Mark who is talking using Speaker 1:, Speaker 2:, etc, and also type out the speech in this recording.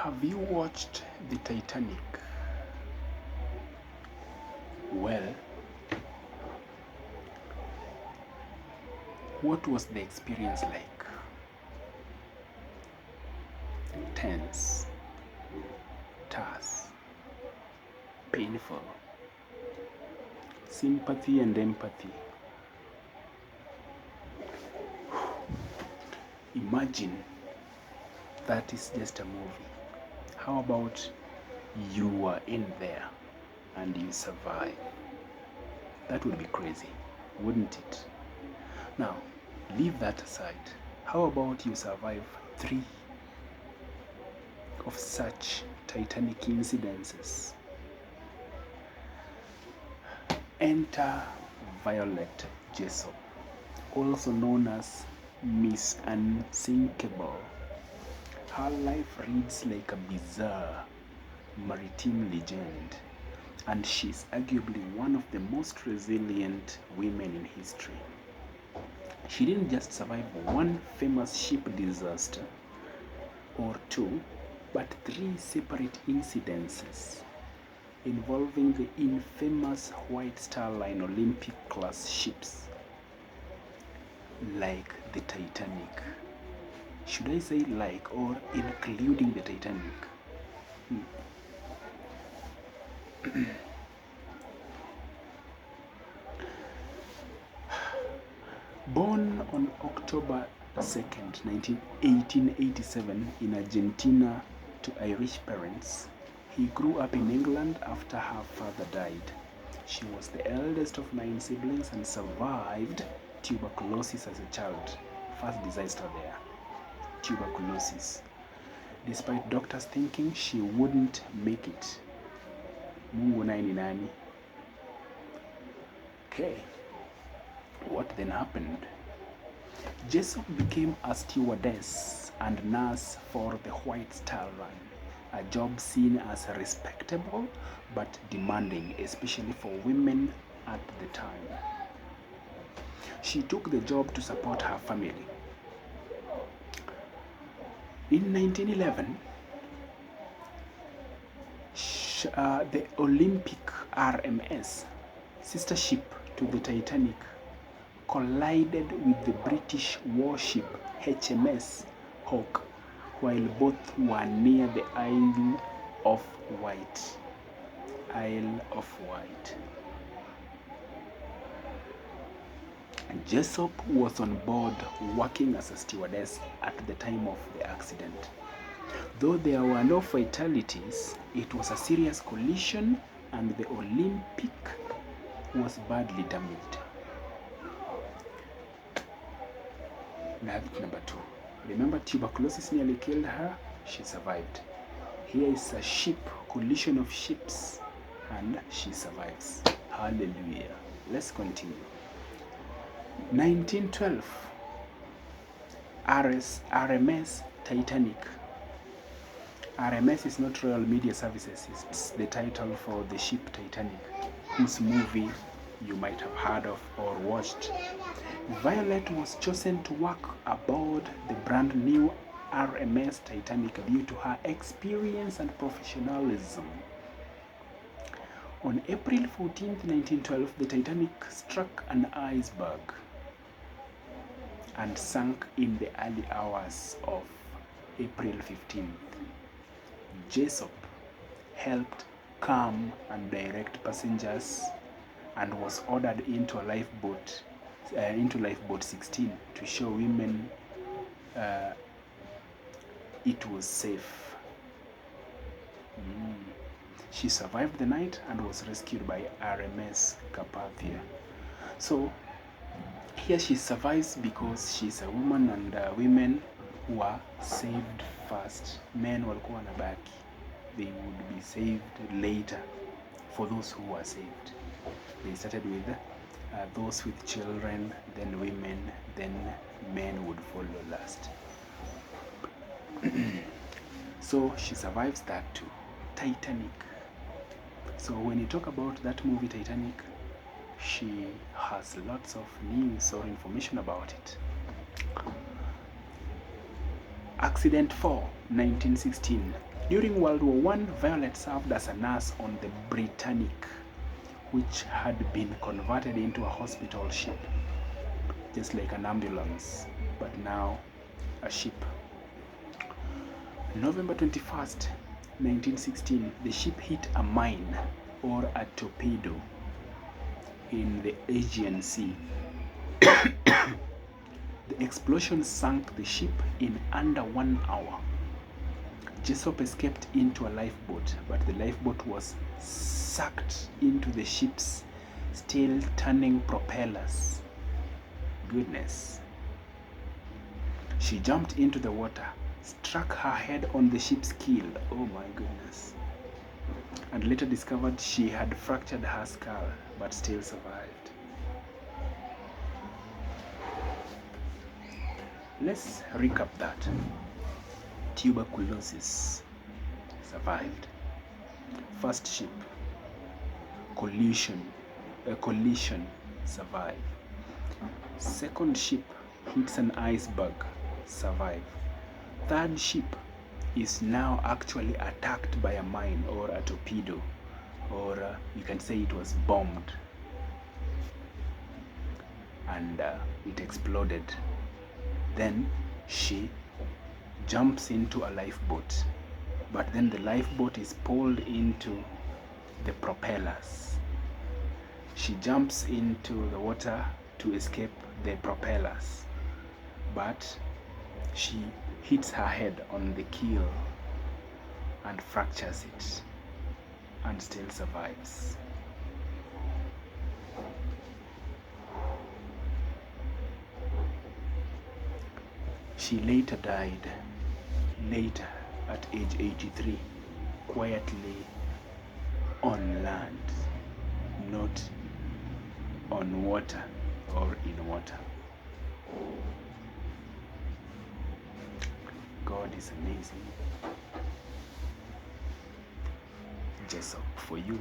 Speaker 1: Have you watched the Titanic? Well, what was the experience like? Tense, tense, painful, sympathy and empathy. Imagine that is just a movie. How about you are in there and you survive? That would be crazy, wouldn't it? Now, leave that aside. How about you survive 3 of such Titanic incidences? Enter Violet Jessop, also known as Miss Unsinkable. Her life reads like a bizarre maritime legend, and she's arguably one of the most resilient women in history. She didn't just survive one famous ship disaster or 2, but 3 separate incidences involving the infamous White Star Line Olympic class ships like the Titanic. Should I say like or including the Titanic? Born on October 2nd, 1887 in Argentina to Irish parents, he grew up in England after her father died. She was the eldest of 9 siblings and survived tuberculosis as a child. First disaster there, tuberculosis. Despite doctors thinking she wouldn't make it. Mungu naye ni nani? Okay. What then happened? Jessop became a stewardess and nurse for the White Star Line, a job seen as respectable but demanding, especially for women at the time. She took the job to support her family. In 1911, the Olympic RMS, sister ship to the Titanic, collided with the British warship HMS Hawke while both were near the Isle of Wight. Isle of Wight. Jessop was on board working as a stewardess at the time of the accident. Though there were no fatalities, it was a serious collision and the Olympic was badly damaged. Number 2. Remember, tuberculosis nearly killed her? She survived. Here is a ship, collision of ships, and she survives. Hallelujah. Let's continue. 1912, RMS Titanic. RMS is not Royal Media Services, it's the title for the ship Titanic, whose movie you might have heard of or watched. Violet was chosen to work aboard the brand new RMS Titanic due to her experience and professionalism. On April 14, 1912, the Titanic struck an iceberg and sank in the early hours of April 15th. Jessop helped calm and direct passengers and was ordered into lifeboat 16 to show women it was safe. She survived the night and was rescued by RMS Carpathia. So here she survives because she's a woman, and women were saved first. Men walikuwa wanabaki. They would be saved later for those who were saved. They started with those with children, then women, then men would follow last. So she survives that too. Titanic. So when you talk about that movie Titanic, she has lots of news or information about it. Accident 4, 1916. During World War One, Violet served as a nurse on the Britannic, which had been converted into a hospital ship, just like an ambulance, but now a ship. November 21st, 1916, the ship hit a mine, or a torpedo, in the Aegean Sea. The explosion sank the ship in under 1 hour. Jessop escaped into a lifeboat, but the lifeboat was sucked into the ship's still turning propellers. Goodness. She jumped into the water, struck her head on the ship's keel. Oh my goodness. And later discovered she had fractured her skull, but still survived. Let's recap that. Tuberculosis, survived. First ship, collision, survive. Second ship hits an iceberg, survive. Third ship is now actually attacked by a mine or a torpedo, or you can say it was bombed, and it exploded. Then she jumps into a lifeboat, but then the lifeboat is pulled into the propellers. She jumps into the water to escape the propellers, but she hits her head on the keel and fractures it, and still survives. She later died, at age 83, quietly on land, not on water or in water. God is amazing. Jessop for you.